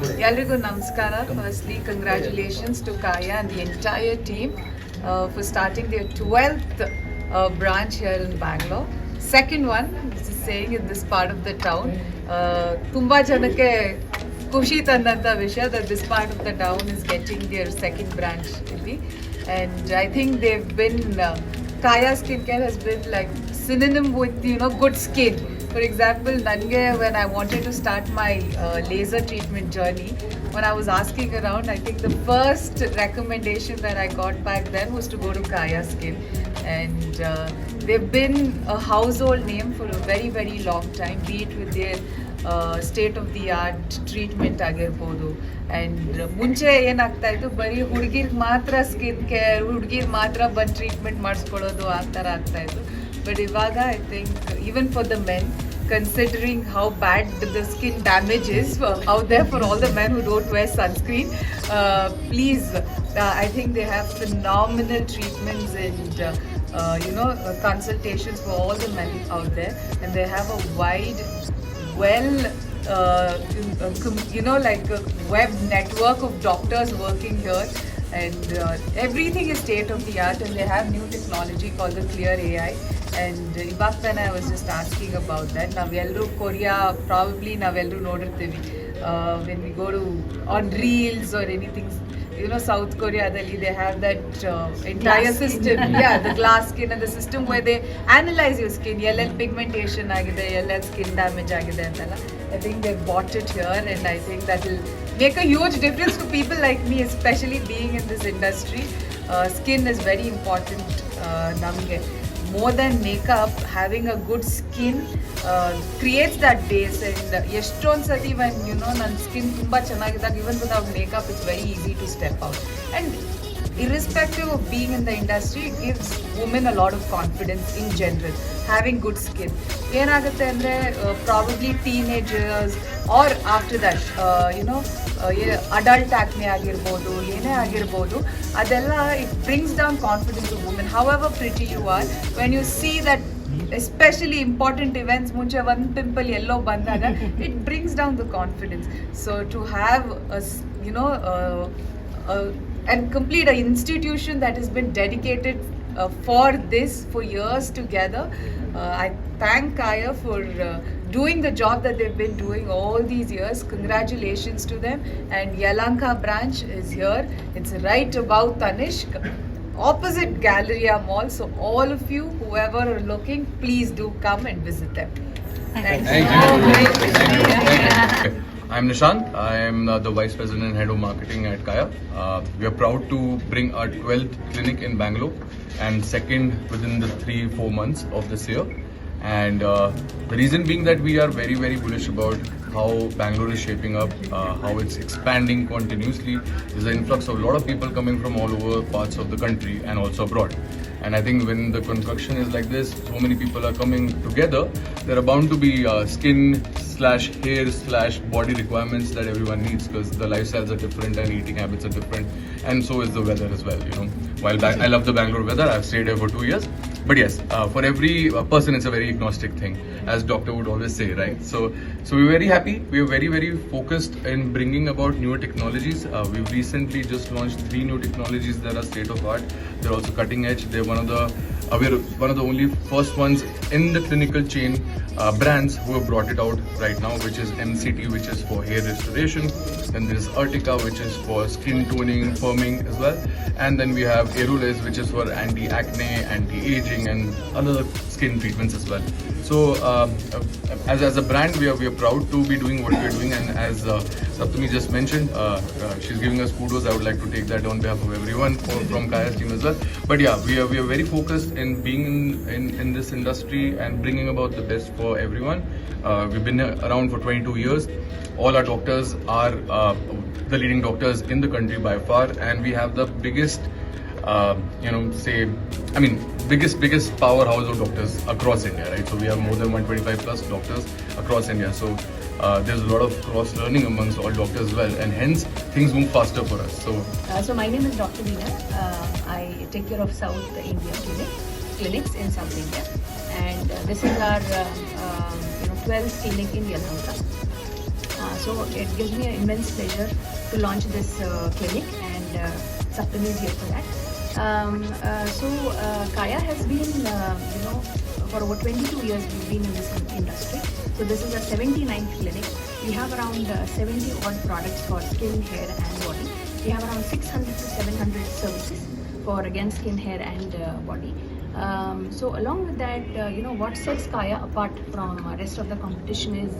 Yalrigu Namaskara. Firstly, congratulations to Kaya and the entire team for starting their 12th branch here in Bangalore. Second one, just saying in this part of the town, Tumba Janake Kushi Tannanta Visha that this part of the town is getting their second branch. And I think they've been, Kaya Skincare has been like synonym with, good skin. For example, Nange, when I wanted to start my laser treatment journey, when I was asking around, I think the first recommendation that I got back then was to go to Kaya Skin. And they've been a household name for a very, very long time, be it with their state of the art treatment ಆಗಿರ್ಬೋದು. And ಮುಂಚೆ ಏನಾಗ್ತಾ ಇತ್ತು, ಬರೀ ಹುಡುಗಿರ್ಗೆ ಮಾತ್ರ skin care, ಹುಡುಗಿರ್ ಮಾತ್ರ ಬಂದು treatment ಮಾಡಿಸ್ಕೊಳ್ಳೋದು ಆ ಥರ ಆಗ್ತಾಯಿತ್ತು. ಬಟ್ ಇವಾಗ I think even for the men, considering how bad the skin damage is out there for all the men who don't wear sunscreen, please, I think they have phenomenal treatments and consultations for all the men out there, and they have a wide like a web network of doctors working here, and everything is state of the art, and they have new technology called the Clear AI. And Ibak, I was just asking about that. Navellu Korea, probably Navellu nodirtivi when we go to on reels or anything. South Korea, they have that entire system. Yeah, the glass skin and the system where they analyze your skin. LL pigmentation agide, LL skin damage agide antala. I think they bought it here, and I think that will make a huge difference to people like me, especially being in this industry. Skin is very important. Namge more than makeup, having a good skin creates that base. And ಎಷ್ಟೊಂದು ಸತಿ when ನನ್ನ skin ತುಂಬ ಚೆನ್ನಾಗಿದ್ದಾಗ, even without makeup, it's very easy to step out. And irrespective of being in the industry, it gives women a lot of confidence in general, having good skin. ಏನಾಗುತ್ತೆ ಅಂದರೆ probably teenagers or after that, adult acne ಆಗಿರ್ಬೋದು, ಏನೇ ಆಗಿರ್ಬೋದು, ಅದೆಲ್ಲ it brings down confidence of women. However pretty you are, when you see that especially important events, ಮುಂಚೆ ಒಂದು pimple ಎಲ್ಲೋ ಬಂದಾಗ it brings down the confidence. So to have and complete an institution that has been dedicated for this for years together, I thank Kaya for doing the job that they've been doing all these years. Congratulations to them. And Yelahanka branch is here. It's right above Tanishq, opposite Galleria Mall. So all of you, whoever are looking, please do come and visit them. Thank you. I'm Nishant. I am the Vice President and Head of Marketing at Kaya. We are proud to bring our 12th clinic in Bangalore and second within the 3-4 months of this year. And the reason being that we are very, very bullish about how Bangalore is shaping up, how it's expanding continuously. There's an influx of a lot of people coming from all over parts of the country and also abroad. And I think when the construction is like this, so many people are coming together, there are bound to be skin/hair/body requirements that everyone needs, because the lifestyles are different and eating habits are different, and so is the weather as well. While I love the Bangalore weather, I've stayed here for 2 years. But yes, for every person, it's a very agnostic thing, as doctor would always say, right? So we're very happy. We're very, very focused in bringing about newer technologies. We've recently just launched 3 new technologies that are state of art. They're also cutting edge. They're we're one of the only first ones in the clinical chain brands who have brought it out right now, which is MCT, which is for hair restoration. Then there's Urtica, which is for skin toning, firming as well. And then we have Aerolase, which is for anti-acne, anti-aging, and other skin treatments as well. So as a brand, we are proud to be doing what we're doing. And as Saptami just mentioned, she's giving us kudos. I would like to take that on behalf of everyone from Kaya's team as well. But yeah, we are very focused in being in this industry and bringing about the best for everyone. We've been around for 22 years. All our doctors are the leading doctors in the country by far, and we have the biggest biggest powerhouse of doctors across India, right? So we have more than 125 plus doctors across India. So there's a lot of cross learning amongst all doctors as well, and hence things move faster for us. So my name is Dr. Veena. I take care of South India clinics in South India, and this is our 12th clinic in Yelahanka. So it gives me an immense pleasure to launch this clinic, and Saptami is here for that. Kaya has been, for over 22 years we've been in this industry. So this is our 79th clinic. We have around 70 odd products for skin, hair and body. We have around 600 to 700 services for again skin, hair and body. So along with that, what sets Kaya apart from rest of the competition is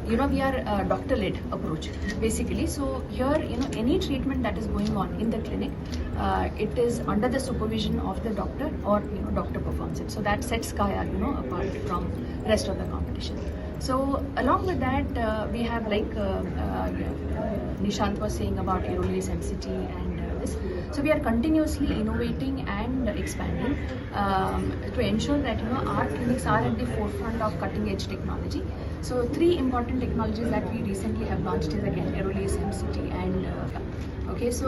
we are a doctor-led approach basically. So here, any treatment that is going on in the clinic, it is under the supervision of the doctor, or doctor performs it. So that sets Kaya apart from rest of the competition. So along with that, we have like Nishant was saying about Aerolis MCT and this. So we are continuously innovating and expanding to ensure that our clinics are at the forefront of cutting-edge technology. So 3 important technologies that we recently have launched is again Aerolis MCT and okay. So